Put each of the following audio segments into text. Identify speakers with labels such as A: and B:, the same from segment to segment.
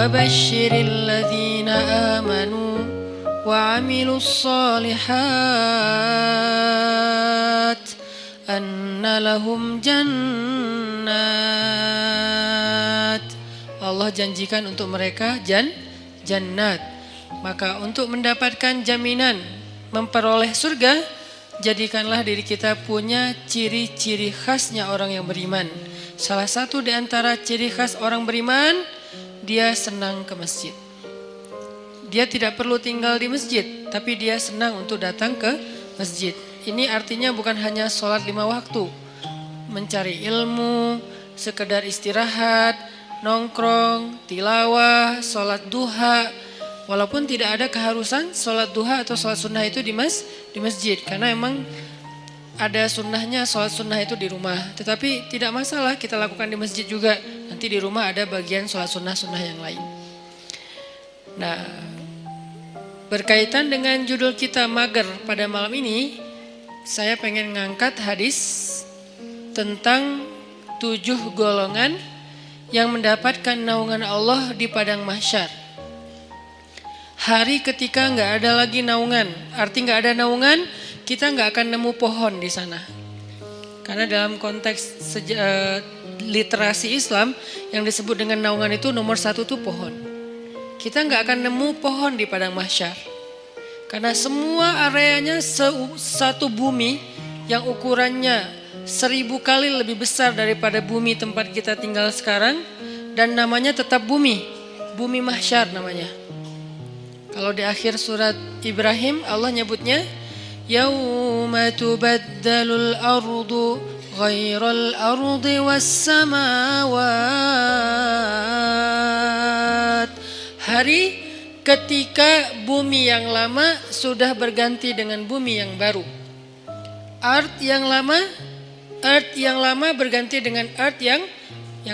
A: Wabashshiril ladzina amanu wa 'amilus shalihat anna lahum jannat. Allah janjikan untuk mereka jannat. Maka untuk mendapatkan jaminan memperoleh surga, jadikanlah diri kita punya ciri-ciri khasnya orang yang beriman. Salah satu di antara ciri khas orang beriman, dia senang ke masjid. Dia tidak perlu tinggal di masjid, tapi dia senang untuk datang ke masjid. Ini artinya bukan hanya sholat 5 waktu, mencari ilmu, sekedar istirahat, nongkrong, tilawah, sholat duha. Walaupun tidak ada keharusan sholat duha atau sholat sunnah itu di masjid, karena emang ada sunnahnya sholat sunnah itu di rumah. Tetapi tidak masalah kita lakukan di masjid juga. Nanti di rumah ada bagian sholat sunnah yang lain. Nah, berkaitan dengan judul kita mager pada malam ini, saya pengen ngangkat hadis tentang 7 golongan yang mendapatkan naungan Allah di padang mahsyar. Hari ketika nggak ada lagi naungan, arti nggak ada naungan, kita nggak akan nemu pohon di sana. Karena dalam konteks literasi Islam yang disebut dengan naungan itu nomor 1 tuh pohon. Kita nggak akan nemu pohon di padang mahsyar. Karena semua areanya satu bumi yang ukurannya 1000 kali lebih besar daripada bumi tempat kita tinggal sekarang, dan namanya tetap bumi mahsyar namanya. Kalau di akhir surat Ibrahim Allah nyebutnya yauma tubaddalul ardu ghairal ardi was samawat. Hari ketika bumi yang lama sudah berganti dengan bumi yang baru. Earth yang lama berganti dengan earth yang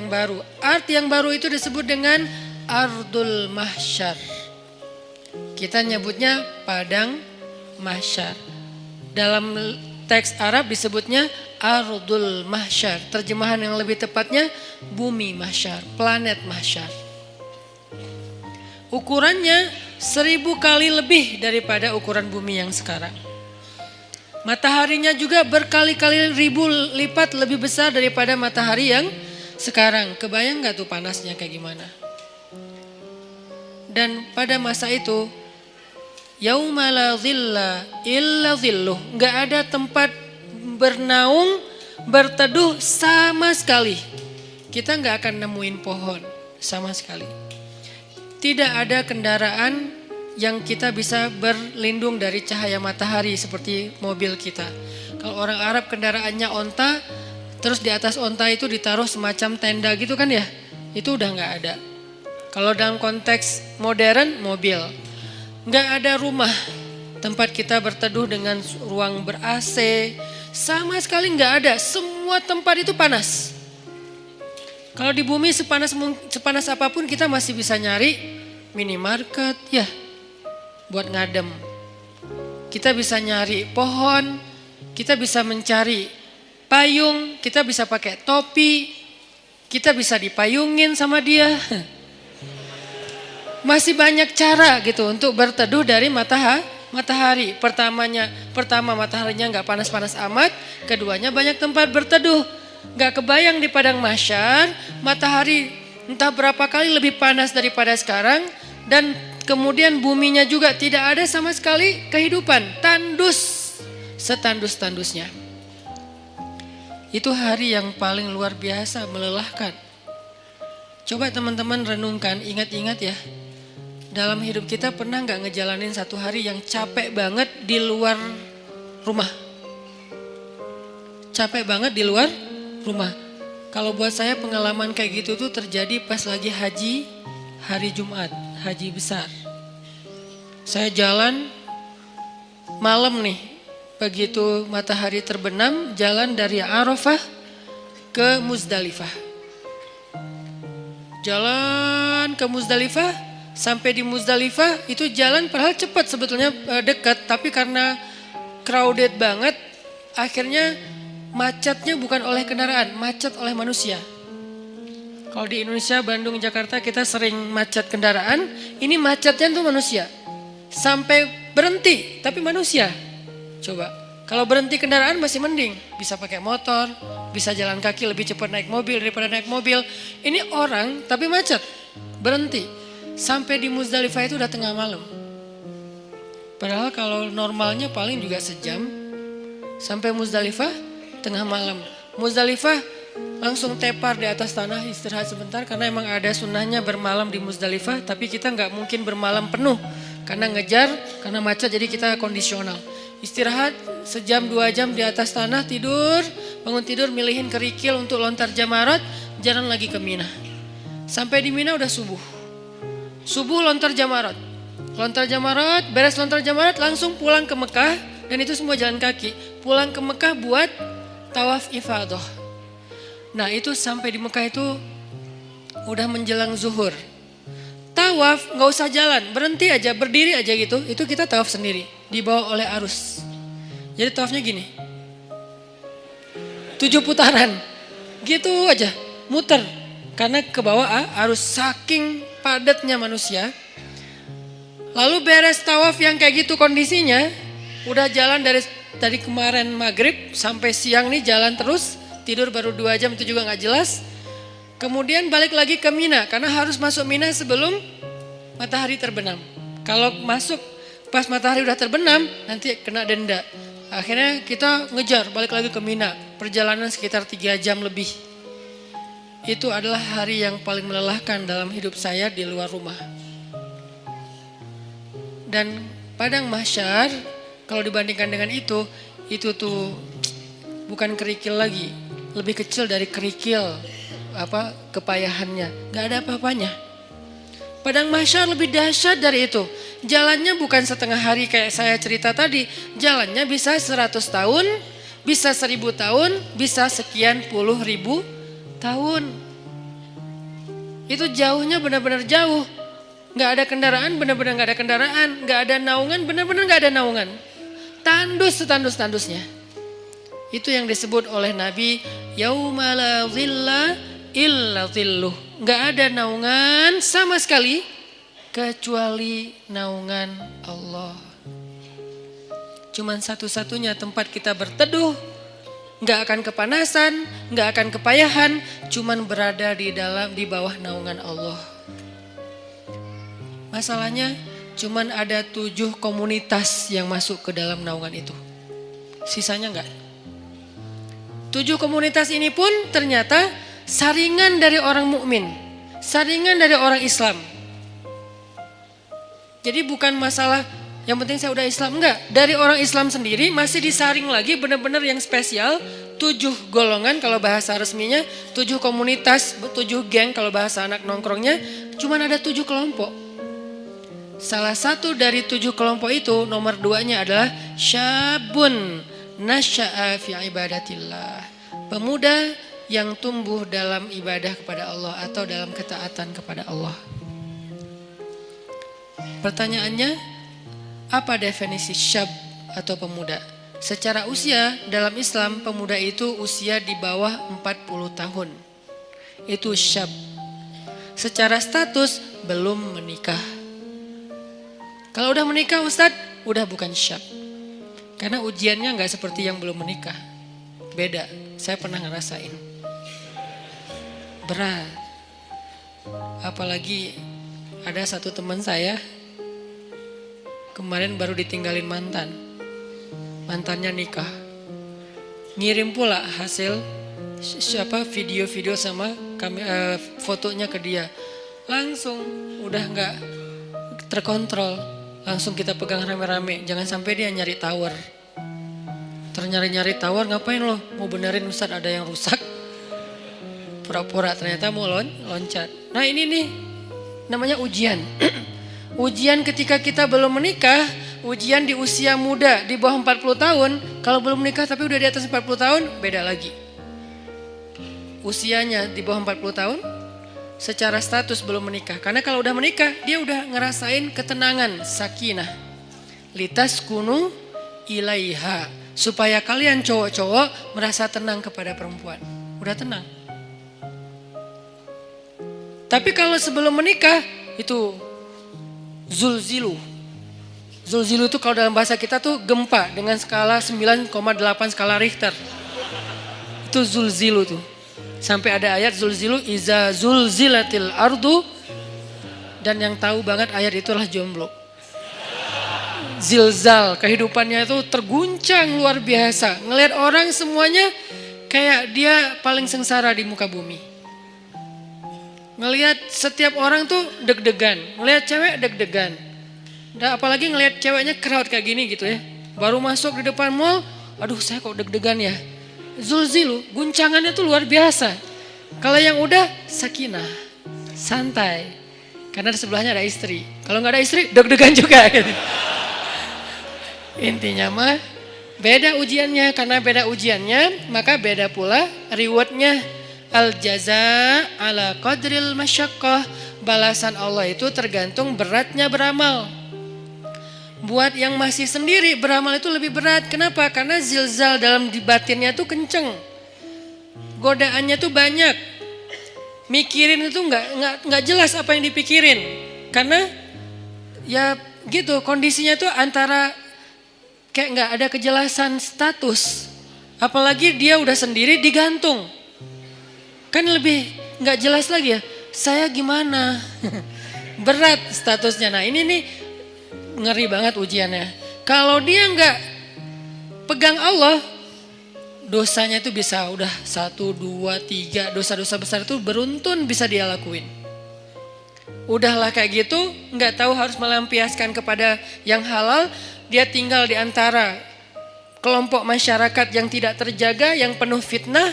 A: baru. Earth yang baru itu disebut dengan ardul mahsyar. Kita nyebutnya padang mahsyar. Dalam teks Arab disebutnya ardul mahsyar. Terjemahan yang lebih tepatnya bumi mahsyar, planet mahsyar. Ukurannya 1000 kali lebih daripada ukuran bumi yang sekarang. Mataharinya juga berkali-kali ribu lipat lebih besar daripada matahari yang sekarang. Kebayang gak tuh panasnya kayak gimana? Dan pada masa itu, yauma la dhilla illa dhilluh, gak ada tempat bernaung, berteduh sama sekali. Kita gak akan nemuin pohon sama sekali. Tidak ada kendaraan yang kita bisa berlindung dari cahaya matahari seperti mobil kita. Kalau orang Arab kendaraannya onta, terus di atas onta itu ditaruh semacam tenda gitu kan ya, itu udah gak ada. Kalau dalam konteks modern, mobil. Gak ada rumah tempat kita berteduh dengan ruang ber-AC, sama sekali gak ada. Semua tempat itu panas. Kalau di bumi sepanas apapun kita masih bisa nyari minimarket ya buat ngadem. Kita bisa nyari pohon, kita bisa mencari payung, kita bisa pakai topi, kita bisa dipayungin sama dia. Masih banyak cara gitu untuk berteduh dari matahari. Pertama mataharinya gak panas-panas amat, keduanya banyak tempat berteduh. Gak kebayang di padang mahsyar matahari entah berapa kali lebih panas daripada sekarang, dan kemudian buminya juga tidak ada sama sekali kehidupan, tandus, setandus-tandusnya. Itu hari yang paling luar biasa, melelahkan. Coba teman-teman renungkan, ingat-ingat ya. Dalam hidup kita pernah gak ngejalanin satu hari yang capek banget di luar rumah? Capek banget di luar rumah. Kalau buat saya pengalaman kayak gitu tuh terjadi pas lagi haji, hari Jumat, haji besar. Saya jalan malam nih, begitu matahari terbenam, jalan dari Arafah ke Muzdalifah. Jalan ke Muzdalifah, sampai di Muzdalifah itu jalan padahal cepat sebetulnya, dekat, tapi karena crowded banget, akhirnya macetnya bukan oleh kendaraan, macet oleh manusia. Kalau di Indonesia, Bandung, Jakarta kita sering macet kendaraan, ini macetnya tuh manusia. Sampai berhenti, tapi manusia. Coba, kalau berhenti kendaraan masih mending. Bisa pakai motor, bisa jalan kaki lebih cepat naik mobil daripada naik mobil. Ini orang tapi macet, berhenti. Sampai di Muzdalifah itu udah tengah malam. Padahal kalau normalnya paling juga sejam. Sampai Muzdalifah tengah malam. Muzdalifah langsung tepar di atas tanah, istirahat sebentar karena emang ada sunnahnya bermalam di Muzdalifah, tapi kita nggak mungkin bermalam penuh karena ngejar, karena macet, jadi kita kondisional. Istirahat sejam 2 jam di atas tanah, tidur, bangun tidur, milihin kerikil untuk lontar jamarat, jalan lagi ke Mina. Sampai di Mina udah subuh. Subuh lontar jamarat. Lontar jamarat, beres lontar jamarat langsung pulang ke Mekah, dan itu semua jalan kaki. Pulang ke Mekah buat tawaf ifadah. Nah itu sampai di Mekah itu udah menjelang zuhur. Tawaf gak usah jalan, berhenti aja, berdiri aja gitu. Itu kita tawaf sendiri, dibawa oleh arus. Jadi tawafnya gini, 7 putaran, gitu aja, muter. Karena ke bawah arus, saking padatnya manusia. Lalu beres tawaf yang kayak gitu kondisinya, udah jalan dari kemarin maghrib sampai siang nih jalan terus. Tidur baru 2 jam, itu juga gak jelas. Kemudian balik lagi ke Mina, karena harus masuk Mina sebelum matahari terbenam. Kalau masuk pas matahari udah terbenam, nanti kena denda. Akhirnya kita ngejar, balik lagi ke Mina. Perjalanan sekitar 3 jam lebih. Itu adalah hari yang paling melelahkan dalam hidup saya di luar rumah. Dan padang mahsyar, kalau dibandingkan dengan itu tuh bukan kerikil lagi. Lebih kecil dari kerikil kepayahannya, gak ada apa-apanya. Padang mahsyar lebih dahsyat dari itu. Jalannya bukan setengah hari kayak saya cerita tadi. Jalannya bisa 100 tahun, bisa 1000 tahun, bisa sekian puluh ribu tahun. Itu jauhnya benar-benar jauh. Gak ada kendaraan, benar-benar gak ada kendaraan. Gak ada naungan, benar-benar gak ada naungan. Tandus setandus-tandusnya. Itu yang disebut oleh Nabi, yauma la dhilla illa dhilluh. Gak ada naungan sama sekali kecuali naungan Allah. Cuman satu-satunya tempat kita berteduh, gak akan kepanasan, gak akan kepayahan, cuman berada di bawah naungan Allah. Masalahnya cuman ada 7 komunitas yang masuk ke dalam naungan itu. Sisanya enggak. 7 komunitas ini pun ternyata saringan dari orang mukmin, saringan dari orang Islam. Jadi bukan masalah yang penting saya udah Islam, enggak. Dari orang Islam sendiri masih disaring lagi benar-benar yang spesial. 7 golongan kalau bahasa resminya, 7 komunitas, 7 geng kalau bahasa anak nongkrongnya, cuman ada 7 kelompok. Salah satu dari 7 kelompok itu, nomor 2-nya adalah syabun nasya'a fi ibadatillah. Pemuda yang tumbuh dalam ibadah kepada Allah atau dalam ketaatan kepada Allah. Pertanyaannya, apa definisi syab atau pemuda? Secara usia dalam Islam, pemuda itu usia di bawah 40 tahun. Itu syab. Secara status belum menikah. Kalau udah menikah Ustadz, udah bukan syab. Karena ujiannya gak seperti yang belum menikah. Beda, saya pernah ngerasain. Berat. Apalagi ada satu teman saya, kemarin baru ditinggalin mantan. Mantannya nikah. Ngirim pula hasil video-video sama fotonya ke dia. Langsung udah gak terkontrol. Langsung kita pegang rame-rame. Jangan sampai dia nyari tower. Nyari-nyari tower, ngapain lo? Mau benerin Ustaz ada yang rusak. Pura-pura ternyata mau loncat. Nah ini nih namanya ujian. Ujian ketika kita belum menikah. Ujian di usia muda di bawah 40 tahun. Kalau belum menikah tapi udah di atas 40 tahun, beda lagi. Usianya di bawah 40 tahun, secara status belum menikah. Karena kalau udah menikah, dia udah ngerasain ketenangan, sakinah. Litaskunu ilaiha. Supaya kalian cowok-cowok merasa tenang kepada perempuan. Udah tenang. Tapi kalau sebelum menikah itu zulzilu. Zulzilu itu kalau dalam bahasa kita tuh gempa dengan skala 9,8 skala Richter. Itu zulzilu tuh. Sampai ada ayat zulzilu iza zulzilatil ardu. Dan yang tahu banget ayat itulah jomblo. Zilzal, kehidupannya itu terguncang luar biasa. Ngelihat orang semuanya kayak dia paling sengsara di muka bumi. Ngelihat setiap orang tuh deg-degan. Ngelihat cewek deg-degan. Dan apalagi ngelihat ceweknya crowd kayak gini gitu ya. Baru masuk di depan mall, aduh saya kok deg-degan ya. Zulzilu, guncangannya tuh luar biasa. Kalau yang udah sakinah, santai. Karena di sebelahnya ada istri. Kalau nggak ada istri, deg-degan juga gitu. Intinya mah beda ujiannya, karena beda ujiannya maka beda pula rewardnya. Al jaza ala qadril masyaqqah, balasan Allah itu tergantung beratnya beramal. Buat yang masih sendiri beramal itu lebih berat. Kenapa? Karena zilzal dalam di batinnya tuh kenceng, godaannya tuh banyak, mikirin itu nggak jelas apa yang dipikirin, karena ya gitu kondisinya tuh antara kayak nggak ada kejelasan status, apalagi dia udah sendiri digantung, kan lebih nggak jelas lagi ya. Saya gimana? Berat statusnya. Nah ini nih ngeri banget ujiannya. Kalau dia nggak pegang Allah, dosanya itu bisa udah 1, 2, 3 dosa-dosa besar itu beruntun bisa dia lakuin. Udahlah kayak gitu, nggak tahu harus melampiaskan kepada yang halal. Dia tinggal di antara kelompok masyarakat yang tidak terjaga, yang penuh fitnah.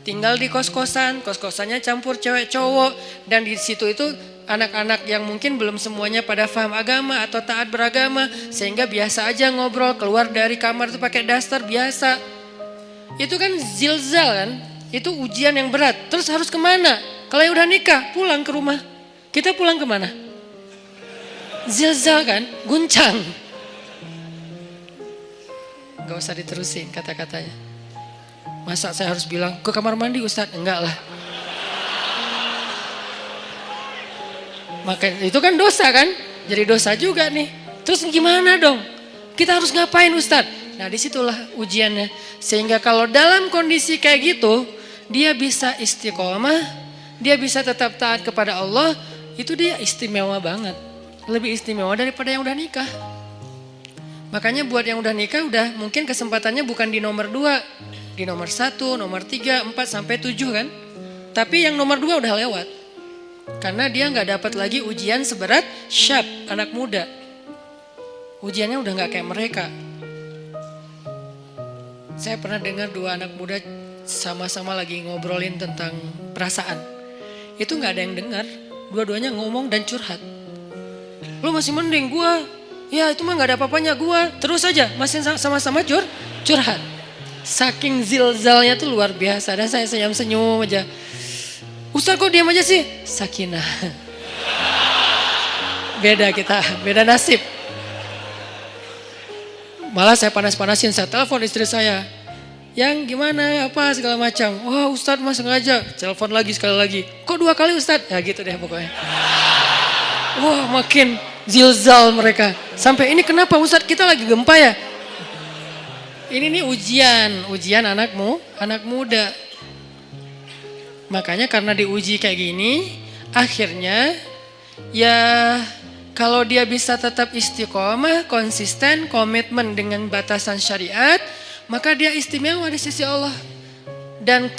A: Tinggal di kos-kosan, kos-kosannya campur cewek cowok. Dan di situ itu anak-anak yang mungkin belum semuanya pada paham agama atau taat beragama. Sehingga biasa aja ngobrol, keluar dari kamar itu pakai daster biasa. Itu kan zilzal kan, itu ujian yang berat. Terus harus kemana? Kalau yang udah nikah, pulang ke rumah. Kita pulang kemana? Zilzal kan, guncang. Gak usah diterusin kata-katanya. Masa saya harus bilang ke kamar mandi Ustadz? Enggak lah. Maka itu kan dosa kan? Jadi dosa juga nih. Terus gimana dong? Kita harus ngapain Ustadz? Nah disitulah ujiannya. Sehingga kalau dalam kondisi kayak gitu, dia bisa istiqomah, dia bisa tetap taat kepada Allah, itu dia istimewa banget. Lebih istimewa daripada yang udah nikah. Makanya buat yang udah nikah udah mungkin kesempatannya bukan di nomor 2, di nomor 1, nomor 3, 4 sampai 7 kan. Tapi yang nomor 2 udah lewat. Karena dia gak dapat lagi ujian seberat syab, anak muda. Ujiannya udah gak kayak mereka. Saya pernah dengar 2 anak muda sama-sama lagi ngobrolin tentang perasaan. Itu gak ada yang dengar, dua-duanya ngomong dan curhat. Lu masih mending gua, ya itu mah gak ada apa-apanya gua. Terus aja masih sama-sama curhat. Saking zilzalnya tuh luar biasa. Dan saya senyum-senyum aja. Ustaz kok diam aja sih? Sakinah. Beda kita, beda nasib. Malah saya panas-panasin, saya telepon istri saya. Yang gimana, apa segala macam. Wah Ustadz mas sengaja, telepon lagi sekali lagi. Kok 2 kali Ustadz? Ya gitu deh pokoknya. Wah makin zilzal mereka. Sampai ini kenapa Ustadz kita lagi gempa ya? Ini nih ujian anak muda. Makanya karena diuji kayak gini, akhirnya ya kalau dia bisa tetap istiqomah, konsisten, komitmen dengan batasan syariat, maka dia istimewa di sisi Allah. Dan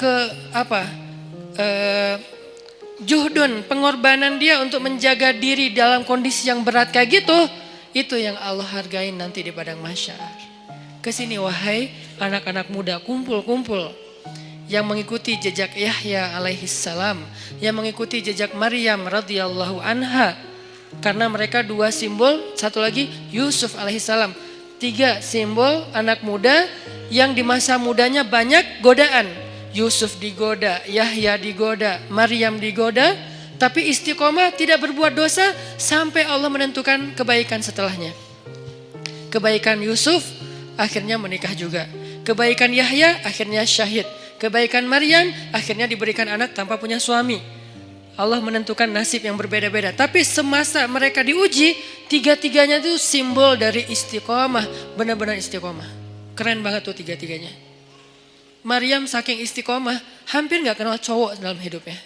A: juhdun, pengorbanan dia untuk menjaga diri dalam kondisi yang berat kayak gitu, itu yang Allah hargain nanti di padang mahsyar. Kesini wahai anak-anak muda, kumpul-kumpul. Yang mengikuti jejak Yahya alaihissalam, yang mengikuti jejak Maryam radhiyallahu anha. Karena mereka 2 simbol, satu lagi Yusuf alaihissalam. 3 simbol anak muda yang di masa mudanya banyak godaan. Yusuf digoda, Yahya digoda, Maryam digoda. Tapi istiqomah tidak berbuat dosa sampai Allah menentukan kebaikan setelahnya. Kebaikan Yusuf akhirnya menikah juga. Kebaikan Yahya akhirnya syahid. Kebaikan Maryam akhirnya diberikan anak tanpa punya suami. Allah menentukan nasib yang berbeda-beda. Tapi semasa mereka diuji, tiga-tiganya itu simbol dari istiqomah. Benar-benar istiqomah. Keren banget tuh tiga-tiganya. Maryam saking istiqomah, hampir gak kenal cowok dalam hidupnya.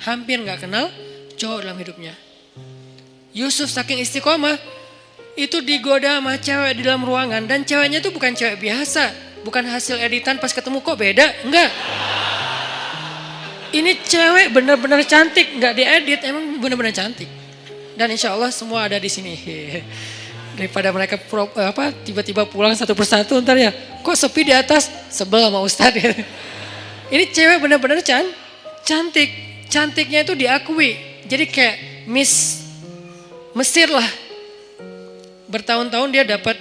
A: Hampir gak kenal cowok dalam hidupnya. Yusuf saking istiqomah, itu digoda sama cewek di dalam ruangan. Dan ceweknya itu bukan cewek biasa. Bukan hasil editan pas ketemu kok beda. Enggak. Ini cewek benar-benar cantik. Enggak diedit, emang benar-benar cantik. Dan insya Allah semua ada di sini. Daripada mereka tiba-tiba pulang satu persatu ntar ya. Kok sepi di atas? Sebel sama Ustadz. Ini cewek benar-benar cantik. Cantiknya itu diakui. Jadi kayak Miss Mesir lah. Bertahun-tahun dia dapat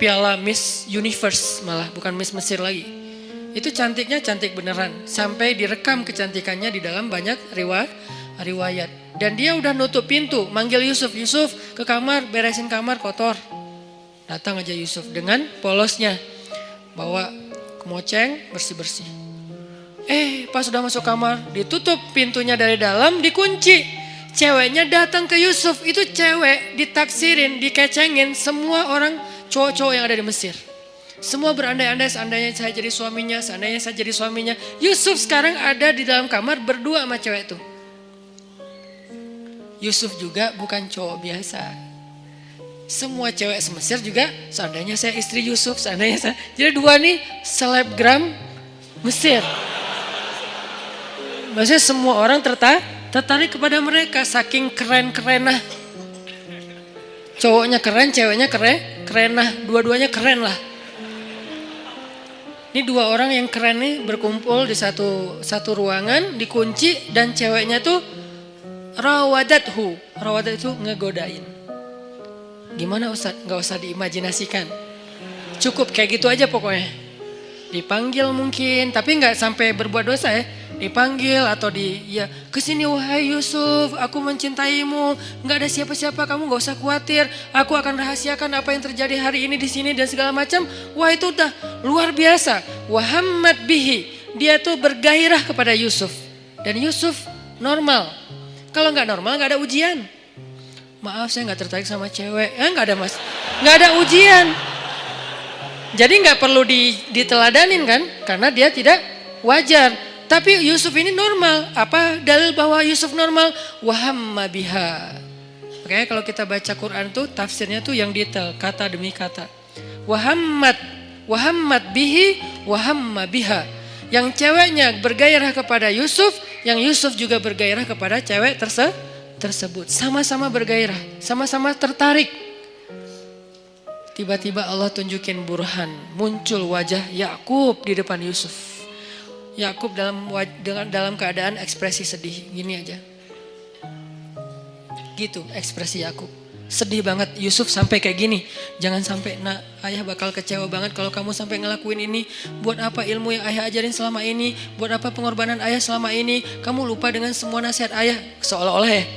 A: piala Miss Universe malah, bukan Miss Mesir lagi. Itu cantiknya cantik beneran. Sampai direkam kecantikannya di dalam banyak riwayat. Dan dia udah nutup pintu, manggil Yusuf. Yusuf ke kamar, beresin kamar kotor. Datang aja Yusuf dengan polosnya. Bawa kemoceng, bersih-bersih. Pas sudah masuk kamar, ditutup pintunya dari dalam, dikunci. Ceweknya datang ke Yusuf, itu cewek ditaksirin, dikecengin semua orang cowok-cowok yang ada di Mesir. Semua berandai-andai seandainya saya jadi suaminya, seandainya saya jadi suaminya. Yusuf sekarang ada di dalam kamar berdua sama cewek itu. Yusuf juga bukan cowok biasa. Semua cewek se-Mesir juga, seandainya saya istri Yusuf, seandainya saya. Jadi dua nih selebgram Mesir. Maksudnya semua orang tertarik kepada mereka saking keren-kerenah. Cowoknya keren, ceweknya kerenah. Dua-duanya keren lah. Ini dua orang yang keren nih berkumpul di satu ruangan, dikunci dan ceweknya tuh rawadathu. Rawadat itu ngegodain. Gimana Ustaz? Gak usah diimajinasikan. Cukup kayak gitu aja pokoknya. Dipanggil mungkin, tapi gak sampai berbuat dosa ya. Dipanggil atau kesini wahai Yusuf, aku mencintaimu. Gak ada siapa-siapa, kamu gak usah khawatir. Aku akan rahasiakan apa yang terjadi hari ini di sini dan segala macam. Wah itu udah luar biasa. Wahammat bihi. Dia tuh bergairah kepada Yusuf. Dan Yusuf normal. Kalau gak normal gak ada ujian. Maaf saya gak tertarik sama cewek. Gak ada mas. Gak ada ujian. Jadi gak perlu diteladanin kan. Karena dia tidak wajar. Tapi Yusuf ini normal. Apa dalil bahwa Yusuf normal? Wahamma biha. Makanya kalau kita baca Quran tuh tafsirnya tuh yang detail. Kata demi kata. Wahammat bihi. Wahamma biha. Yang ceweknya bergairah kepada Yusuf. Yang Yusuf juga bergairah kepada cewek tersebut. Sama-sama bergairah. Sama-sama tertarik. Tiba-tiba Allah tunjukin burhan. Muncul wajah Yakub di depan Yusuf. Yakub dalam keadaan ekspresi sedih, gini aja. Gitu ekspresi Yakub. Sedih banget Yusuf sampai kayak gini. Jangan sampai ayah bakal kecewa banget kalau kamu sampai ngelakuin ini. Buat apa ilmu yang ayah ajarin selama ini? Buat apa pengorbanan ayah selama ini? Kamu lupa dengan semua nasihat ayah. Seolah-olah ya.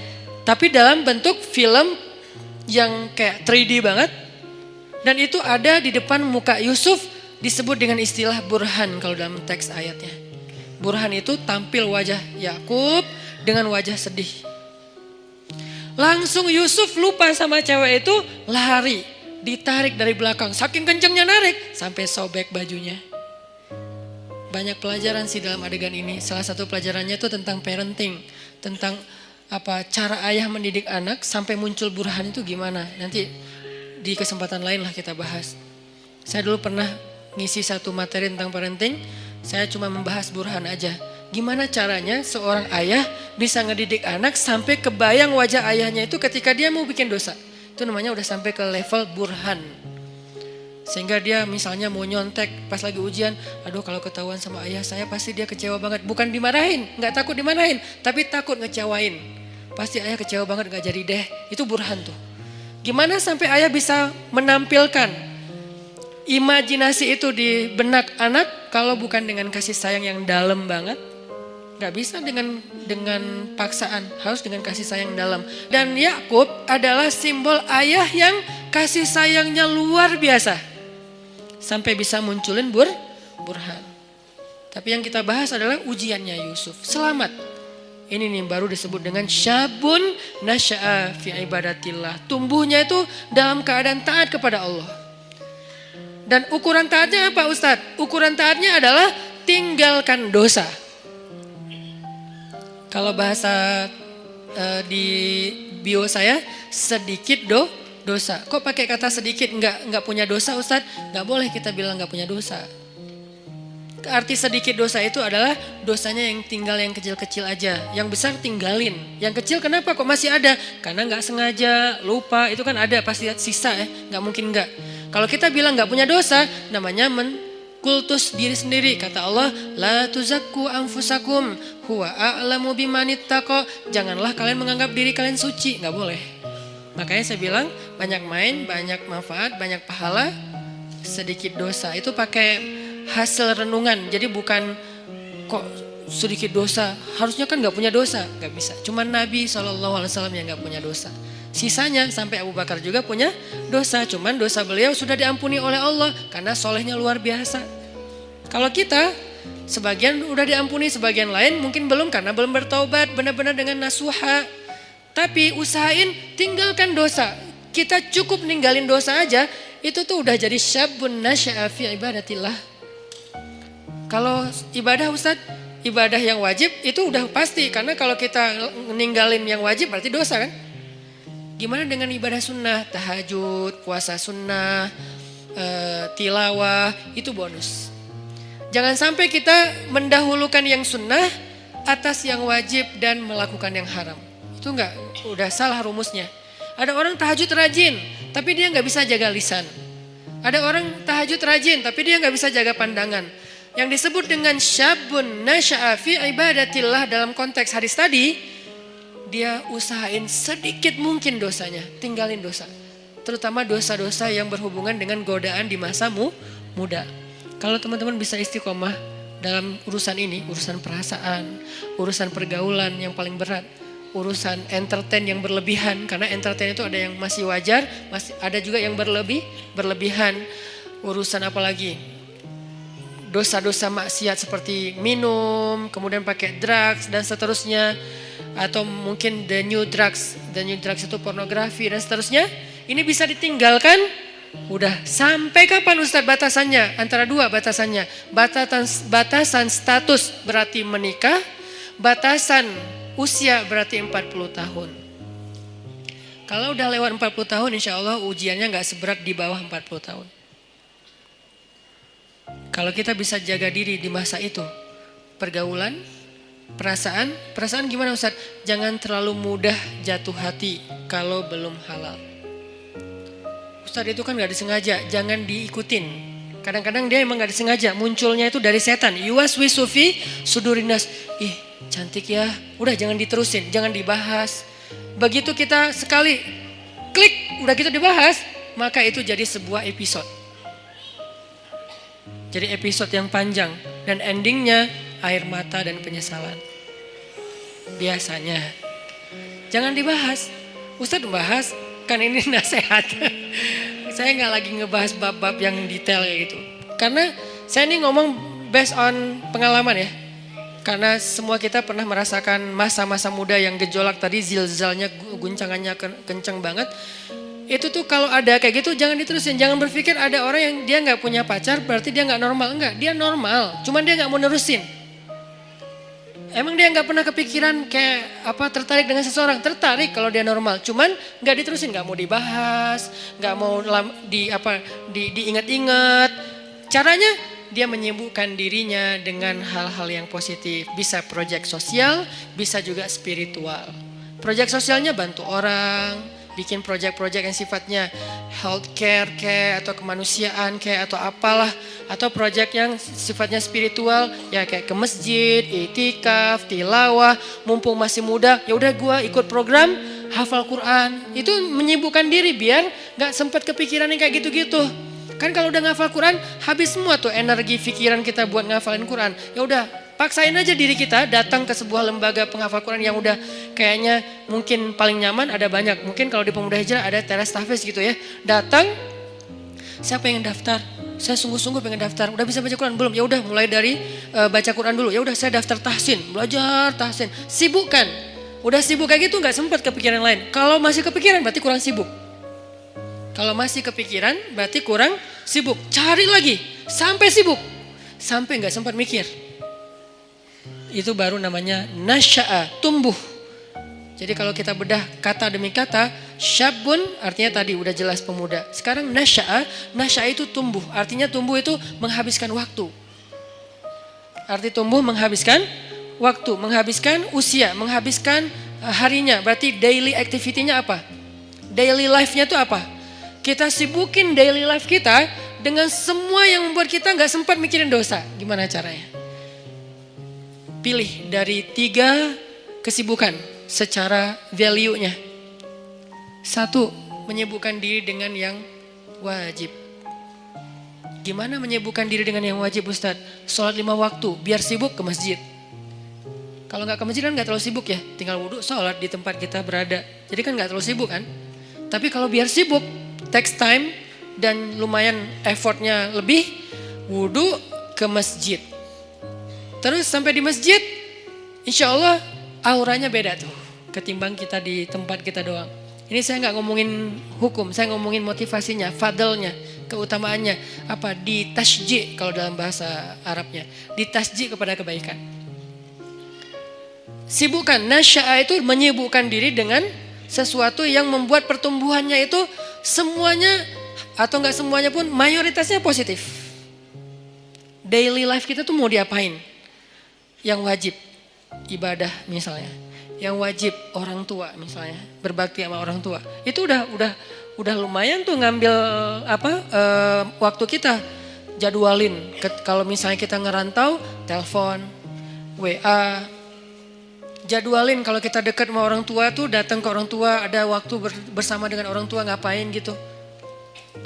A: Tapi dalam bentuk film yang kayak 3D banget. Dan itu ada di depan muka Yusuf, disebut dengan istilah burhan kalau dalam teks ayatnya. Burhan itu tampil wajah Yakub dengan wajah sedih. Langsung Yusuf lupa sama cewek itu, lari, ditarik dari belakang. Saking kencengnya narik sampai sobek bajunya. Banyak pelajaran sih dalam adegan ini. Salah satu pelajarannya itu tentang parenting, tentang cara ayah mendidik anak sampai muncul burhan itu gimana. Nanti di kesempatan lain lah kita bahas. Saya dulu pernah ngisi satu materi tentang parenting. Saya cuma membahas burhan aja. Gimana caranya seorang ayah bisa ngedidik anak sampai kebayang wajah ayahnya itu ketika dia mau bikin dosa. Itu namanya udah sampai ke level burhan. Sehingga dia misalnya mau nyontek pas lagi ujian. Aduh kalau ketahuan sama ayah saya pasti dia kecewa banget. Bukan dimarahin, gak takut dimarahin. Tapi takut ngecewain. Pasti ayah kecewa banget gak jadi deh. Itu burhan tuh. Gimana sampai ayah bisa menampilkan imajinasi itu di benak anak kalau bukan dengan kasih sayang yang dalam banget. Gak bisa dengan paksaan, harus dengan kasih sayang dalam. Dan Yakub adalah simbol ayah yang kasih sayangnya luar biasa. Sampai bisa munculin burhan. Tapi yang kita bahas adalah ujiannya Yusuf. Selamat. Ini nih baru disebut dengan syabun nasya'a fi ibadatillah. Tumbuhnya itu dalam keadaan taat kepada Allah. Dan ukuran taatnya apa Ustadz? Ukuran taatnya adalah tinggalkan dosa. Kalau bahasa di bio saya, sedikit dosa. Kok pakai kata sedikit? Enggak punya dosa Ustadz? Enggak boleh kita bilang enggak punya dosa. Arti sedikit dosa itu adalah dosanya yang tinggal yang kecil-kecil aja. Yang besar tinggalin. Yang kecil kenapa kok masih ada? Karena nggak sengaja, lupa. Itu kan ada pasti sisa ya. Nggak mungkin nggak. Kalau kita bilang nggak punya dosa, namanya kultus diri sendiri. Kata Allah, la tuzakku anfusakum huwa a'lamu bimanittaqo. Janganlah kalian menganggap diri kalian suci. Nggak boleh. Makanya saya bilang banyak main, banyak manfaat, banyak pahala, sedikit dosa. Itu pakai hasil renungan. Jadi bukan kok sedikit dosa, harusnya kan gak punya dosa. Gak bisa. Cuman Nabi SAW yang gak punya dosa. Sisanya sampai Abu Bakar juga punya dosa. Cuman dosa beliau sudah diampuni oleh Allah karena solehnya luar biasa. Kalau kita sebagian udah diampuni, sebagian lain mungkin belum karena belum bertaubat benar-benar dengan nasuha. Tapi usahain tinggalkan dosa. Kita cukup ninggalin dosa aja, itu tuh udah jadi syabun nasya'a fi ibadatillah. Kalau ibadah Ustadz, ibadah yang wajib itu udah pasti. Karena kalau kita ninggalin yang wajib berarti dosa kan. Gimana dengan ibadah sunnah, tahajud, puasa sunnah, tilawah, itu bonus. Jangan sampai kita mendahulukan yang sunnah atas yang wajib dan melakukan yang haram. Itu udah salah rumusnya. Ada orang tahajud rajin, tapi dia gak bisa jaga lisan. Ada orang tahajud rajin, tapi dia gak bisa jaga pandangan. Yang disebut dengan syabun nasya'a fi ibadatillah dalam konteks hadis tadi, dia usahain sedikit mungkin dosanya, tinggalin dosa. Terutama dosa-dosa yang berhubungan dengan godaan di masa muda. Kalau teman-teman bisa istiqomah dalam urusan ini, urusan perasaan, urusan pergaulan yang paling berat, urusan entertain yang berlebihan, karena entertain itu ada yang masih wajar, masih ada juga yang berlebihan. Urusan apa lagi? Dosa-dosa maksiat seperti minum, kemudian pakai drugs dan seterusnya, atau mungkin the new drugs itu pornografi dan seterusnya. Ini bisa ditinggalkan. Udah sampai kapan Ustadz batasannya? Antara dua batasannya. Batasan status berarti menikah, batasan usia berarti 40 tahun. Kalau udah lewat 40 tahun insya Allah ujiannya gak seberat di bawah 40 tahun. Kalau kita bisa jaga diri di masa itu, pergaulan, perasaan gimana Ustaz? Jangan terlalu mudah jatuh hati kalau belum halal. Ustaz itu kan gak disengaja, jangan diikutin. Kadang-kadang dia emang gak disengaja, munculnya itu dari setan. Yuwaswisu fi sudurinas. Ih cantik ya, udah jangan diterusin, jangan dibahas. Begitu kita sekali klik, udah gitu dibahas, maka itu jadi sebuah episode. Jadi episode yang panjang dan endingnya air mata dan penyesalan. Biasanya. Jangan dibahas. Ustadz bahas, kan ini nasihat. Saya gak lagi ngebahas bab-bab yang detail kayak gitu. Karena saya ini ngomong based on pengalaman ya. Karena semua kita pernah merasakan masa-masa muda yang gejolak tadi, zilzalnya, guncangannya kencang banget. Itu tuh kalau ada kayak gitu jangan diterusin. Jangan berpikir ada orang yang dia gak punya pacar berarti dia gak normal. Enggak, dia normal. Cuman dia gak mau nerusin. Emang dia gak pernah kepikiran kayak tertarik dengan seseorang. Tertarik kalau dia normal. Cuman gak diterusin, gak mau dibahas. Gak mau diingat-ingat. Caranya dia menyibukkan dirinya dengan hal-hal yang positif. Bisa proyek sosial, bisa juga spiritual. Proyek sosialnya bantu orang. Bikin proyek-proyek yang sifatnya healthcare kayak atau kemanusiaan kayak atau apalah, atau proyek yang sifatnya spiritual ya kayak ke masjid, itikaf, tilawah, mumpung masih muda ya udah gua ikut program hafal Quran. Itu menyibukkan diri biar nggak sempat kepikiran yang kayak gitu-gitu. Kan kalau udah ngafal Quran habis semua tuh energi pikiran kita buat ngafalin Quran. Ya udah paksain aja diri kita datang ke sebuah lembaga penghafal Quran yang udah kayaknya mungkin paling nyaman, ada banyak. Mungkin kalau di Pemuda Hijrah ada teras tahfiz gitu ya. Datang, siapa yang daftar? saya sungguh-sungguh pengen daftar. Udah bisa baca Quran belum? Ya udah mulai dari baca Quran dulu. Ya udah saya daftar tahsin, belajar tahsin. Sibukkan. Udah sibuk kayak gitu nggak sempat kepikiran lain. Kalau masih kepikiran berarti kurang sibuk. Kalau masih kepikiran berarti kurang sibuk. Cari lagi sampai sibuk. Sampai nggak sempat mikir. Itu baru namanya nasya'a, tumbuh. Jadi kalau kita bedah kata demi kata, syabun artinya tadi udah jelas pemuda. Sekarang nasya'a itu tumbuh. Artinya tumbuh itu menghabiskan waktu. Arti tumbuh menghabiskan waktu, menghabiskan usia, menghabiskan harinya. Berarti daily activity-nya apa? Daily life-nya itu apa? Kita sibukin daily life kita dengan semua yang membuat kita gak sempat mikirin dosa. Gimana caranya? Pilih dari 3 kesibukan secara value-nya. 1, menyibukkan diri dengan yang wajib. Gimana menyibukkan diri dengan yang wajib Ustadz? Sholat 5 waktu, biar sibuk ke masjid. Kalau gak ke masjid kan gak terlalu sibuk ya. Tinggal wudhu, sholat di tempat kita berada. Jadi kan gak terlalu sibuk kan. Tapi kalau biar sibuk, takes time dan lumayan effortnya lebih, wudhu ke masjid. Terus sampai di masjid, insya Allah auranya beda tuh ketimbang kita di tempat kita doang. Ini saya nggak ngomongin hukum, saya ngomongin motivasinya, fadlnya, keutamaannya. Apa? Ditasji' kalau dalam bahasa Arabnya. Ditasji' kepada kebaikan. Sibukkan, nasya'a itu menyibukkan diri dengan sesuatu yang membuat pertumbuhannya itu semuanya atau nggak semuanya pun mayoritasnya positif. Daily life kita tuh mau diapain? Yang wajib, ibadah misalnya. Yang wajib orang tua misalnya, berbakti sama orang tua. Itu udah lumayan tuh ngambil waktu kita jadwalin. Kalau misalnya kita ngerantau, telepon, WA, jadwalin kalau kita dekat sama orang tua tuh datang ke orang tua, ada waktu bersama dengan orang tua ngapain gitu.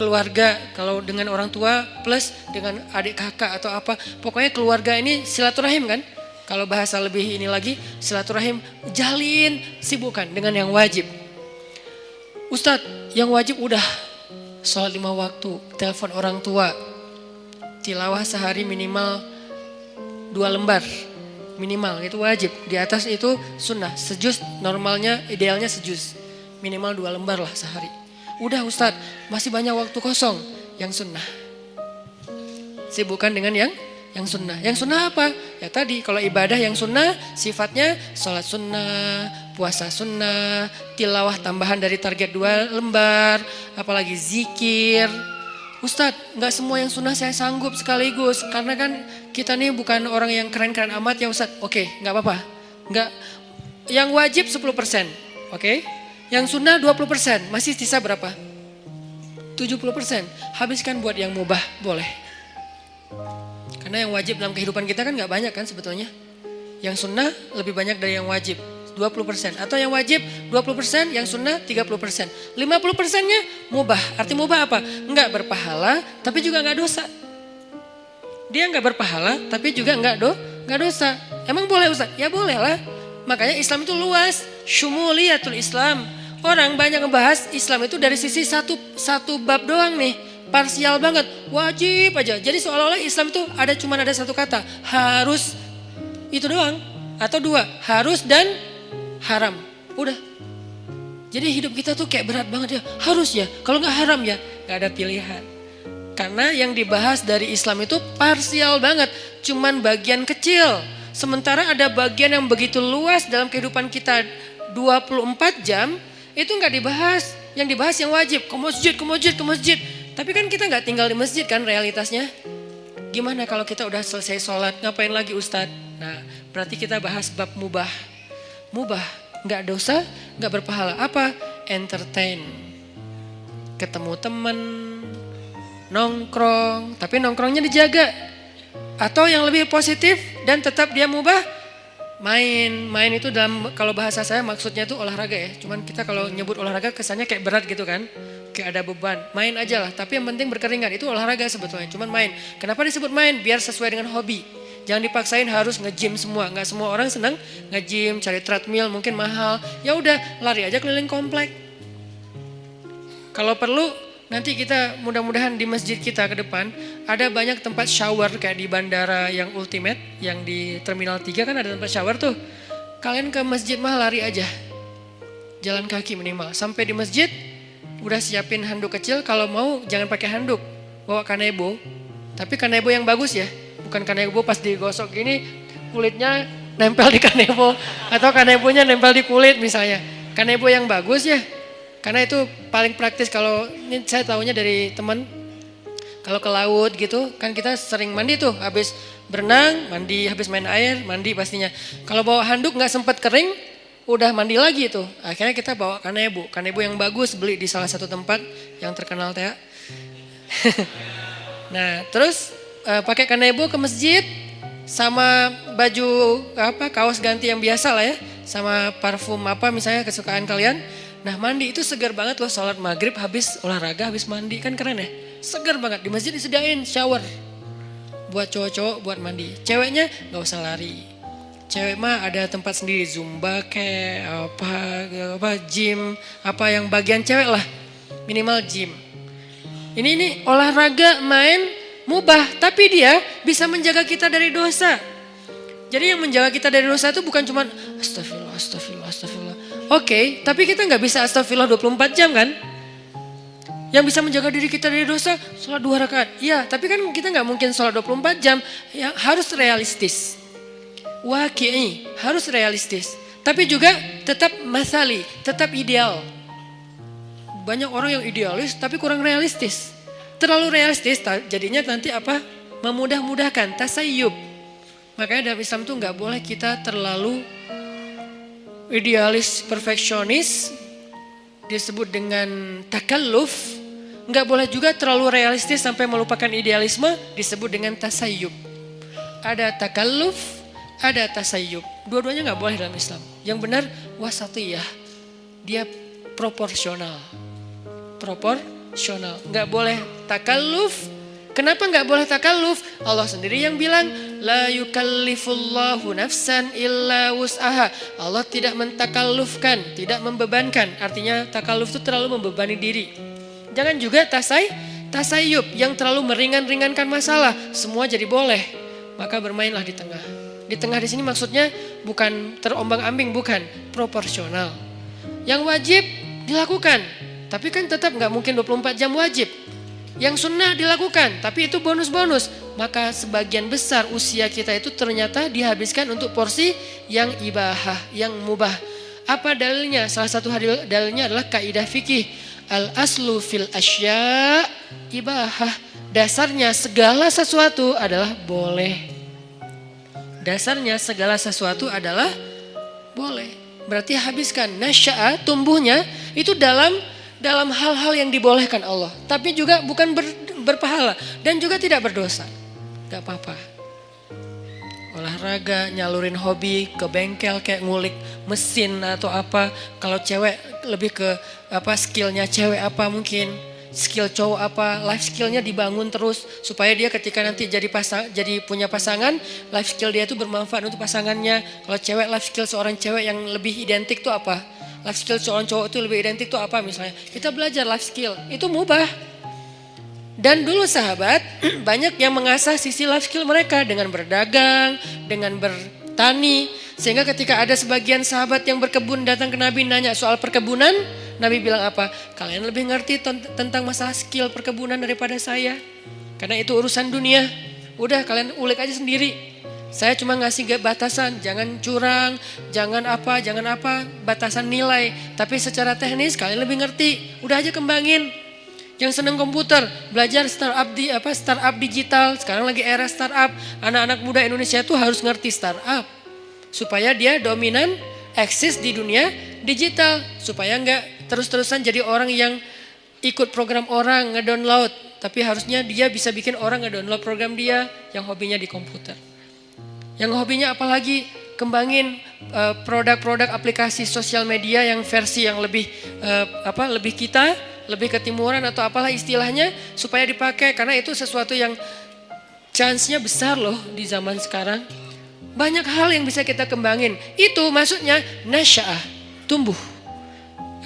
A: Keluarga kalau dengan orang tua plus dengan adik kakak atau apa. Pokoknya keluarga ini silaturahim kan. Kalau bahasa lebih ini lagi, silaturahim, jalin, sibukkan dengan yang wajib. Ustadz, yang wajib udah sholat 5 waktu, telepon orang tua, tilawah sehari minimal 2 lembar, minimal itu wajib. Di atas itu sunnah, sejuz normalnya, idealnya sejuz, minimal 2 lembar lah sehari. Udah Ustadz, masih banyak waktu kosong, yang sunnah. Sibukkan dengan yang sunnah. Yang sunnah apa? Ya tadi kalau ibadah yang sunnah sifatnya sholat sunnah, puasa sunnah, tilawah tambahan dari target 2 lembar, apalagi zikir. Ustadz, gak semua yang sunnah saya sanggup sekaligus. Karena kan kita nih bukan orang yang keren-keren amat ya Ustadz. Oke, gak apa-apa. Yang wajib 10%. Oke. Yang sunnah 20%. Masih sisa berapa? 70%. Habiskan buat yang mubah, boleh. Karena yang wajib dalam kehidupan kita kan gak banyak kan sebetulnya. Yang sunnah lebih banyak dari yang wajib, 20%. Atau yang wajib 20%, yang sunnah 30%. 50%-nya mubah. Arti mubah apa? Enggak berpahala tapi juga enggak dosa. Dia enggak berpahala tapi juga enggak dosa. Emang boleh Ustaz? Ya boleh lah. Makanya Islam itu luas. Syumuliyatul Islam. Orang banyak ngebahas Islam itu dari sisi satu bab doang nih. Parsial banget, wajib aja. Jadi seolah-olah Islam itu cuma ada 1 kata, harus, itu doang. Atau 2, harus dan haram. Udah. Jadi hidup kita tuh kayak berat banget ya, harus ya. Kalau gak haram ya, gak ada pilihan. Karena yang dibahas dari Islam itu parsial banget, cuman bagian kecil. Sementara ada bagian yang begitu luas dalam kehidupan kita 24 jam, itu gak dibahas. Yang dibahas yang wajib, ke masjid. Tapi kan kita gak tinggal di masjid kan realitasnya. Gimana kalau kita udah selesai sholat, ngapain lagi Ustadz? Nah berarti kita bahas bab mubah. Mubah, gak dosa, gak berpahala. Apa? Entertain. Ketemu temen, nongkrong, tapi nongkrongnya dijaga. Atau yang lebih positif dan tetap dia mubah, main itu dalam kalau bahasa saya maksudnya itu olahraga ya. Cuman kita kalau nyebut olahraga kesannya kayak berat gitu kan. Kayak ada beban, main aja lah. Tapi yang penting berkeringat, itu olahraga sebetulnya. Cuman main. Kenapa disebut main? Biar sesuai dengan hobi. Jangan dipaksain harus nge-gym semua. Nggak semua orang senang nge-gym, cari treadmill mungkin mahal. Ya udah, lari aja keliling komplek. Kalau perlu Nanti kita mudah-mudahan di masjid kita ke depan ada banyak tempat shower kayak di bandara yang ultimate, yang di Terminal 3 kan ada tempat shower tuh. Kalian ke masjid mah lari aja. Jalan kaki minimal. Sampai di masjid udah siapin handuk kecil, kalau mau jangan pakai handuk. Bawa kanebo. Tapi kanebo yang bagus ya. Bukan kanebo pas digosok gini kulitnya nempel di kanebo atau kanebonya nempel di kulit misalnya. Kanebo yang bagus ya. Karena itu paling praktis. Kalau ini saya tahunya dari teman, kalau ke laut gitu kan kita sering mandi tuh, habis berenang mandi, habis main air mandi pastinya. Kalau bawa handuk nggak sempat kering, udah mandi lagi tuh. Akhirnya kita bawa kanebo yang bagus, beli di salah satu tempat yang terkenal teh. Nah terus pakai kanebo ke masjid sama baju kaos ganti yang biasa lah ya, sama parfum apa misalnya kesukaan kalian. Nah mandi itu segar banget loh, sholat maghrib habis olahraga habis mandi kan keren ya, segar banget. Di masjid disediain shower buat cowok-cowok buat mandi, ceweknya nggak usah lari. Cewek mah ada tempat sendiri, zumba kayak apa gym, apa yang bagian cewek lah, minimal gym. Ini olahraga main mubah, tapi dia bisa menjaga kita dari dosa. Jadi yang menjaga kita dari dosa itu bukan cuma astagfirullah. Oke, tapi kita nggak bisa astagfirullah 24 jam kan? Yang bisa menjaga diri kita dari dosa, sholat 2 rakaat. Iya, tapi kan kita nggak mungkin sholat 24 jam. Ya, harus realistis. Waqi'i, harus realistis. Tapi juga tetap masali, tetap ideal. Banyak orang yang idealis tapi kurang realistis. Terlalu realistis jadinya nanti apa? Memudah-mudahkan, tasayyub. Makanya dalam Islam tuh nggak boleh kita terlalu idealis, perfeksionis, disebut dengan takalluf. Nggak boleh juga terlalu realistis sampai melupakan idealisme, disebut dengan tasayyub. Ada takalluf, ada tasayyub. Dua-duanya nggak boleh dalam Islam. Yang benar wasatiyah, dia proporsional. Nggak boleh takalluf. Kenapa nggak boleh takalluf? Allah sendiri yang bilang, la yukallifullahu nafsan illa wus'aha. Allah tidak mentakallufkan, tidak membebankan. Artinya takalluf itu terlalu membebani diri. Jangan juga tasayyub yang terlalu meringankan masalah. Semua jadi boleh. Maka bermainlah di tengah. Di tengah di sini maksudnya bukan terombang-ambing, bukan, proporsional. Yang wajib dilakukan, tapi kan tetap nggak mungkin 24 jam wajib. Yang sunnah dilakukan, tapi itu bonus-bonus. Maka sebagian besar usia kita itu ternyata dihabiskan untuk porsi yang ibahah, yang mubah. Apa dalilnya? Salah satu dalilnya adalah kaidah fikih. Al-aslu fil asya ibahah. Dasarnya segala sesuatu adalah boleh. Dasarnya segala sesuatu adalah boleh. Berarti habiskan nasya'a, tumbuhnya itu dalam hal-hal yang dibolehkan Allah. Tapi juga bukan berpahala dan juga tidak berdosa. Gak apa-apa. Olahraga, nyalurin hobi, ke bengkel kayak ngulik mesin atau apa. Kalau cewek lebih ke apa skillnya cewek apa mungkin. Skill cowok apa, life skillnya dibangun terus. Supaya dia ketika nanti jadi punya pasangan, life skill dia itu bermanfaat untuk pasangannya. Kalau cewek, life skill seorang cewek yang lebih identik itu apa? Life skill seorang cowok itu lebih identik itu apa misalnya. Kita belajar life skill, itu mubah. Dan dulu sahabat banyak yang mengasah sisi life skill mereka dengan berdagang, dengan bertani. Sehingga ketika ada sebagian sahabat yang berkebun datang ke Nabi nanya soal perkebunan, Nabi bilang apa? Kalian lebih ngerti tentang masalah skill perkebunan daripada saya. Karena itu urusan dunia. Udah kalian ulik aja sendiri. Saya cuma ngasih batasan, jangan curang, jangan apa, batasan nilai. Tapi secara teknis kalian lebih ngerti, udah aja kembangin. Yang seneng komputer, belajar startup digital, sekarang lagi era startup. Anak-anak muda Indonesia tuh harus ngerti startup. Supaya dia dominan, eksis di dunia digital. Supaya enggak terus-terusan jadi orang yang ikut program orang, ngedownload. Tapi harusnya dia bisa bikin orang ngedownload program dia yang hobinya di komputer. Yang hobinya apalagi kembangin produk-produk aplikasi sosial media yang versi yang lebih lebih ketimuran atau apalah istilahnya supaya dipakai karena itu sesuatu yang chance-nya besar loh di zaman sekarang. Banyak hal yang bisa kita kembangin. Itu maksudnya nasya'ah, tumbuh.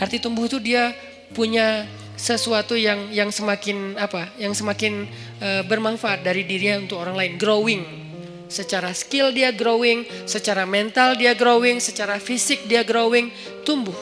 A: Arti tumbuh itu dia punya sesuatu yang semakin bermanfaat dari dirinya untuk orang lain, growing. Secara skill dia growing, secara mental dia growing, secara fisik dia growing, tumbuh.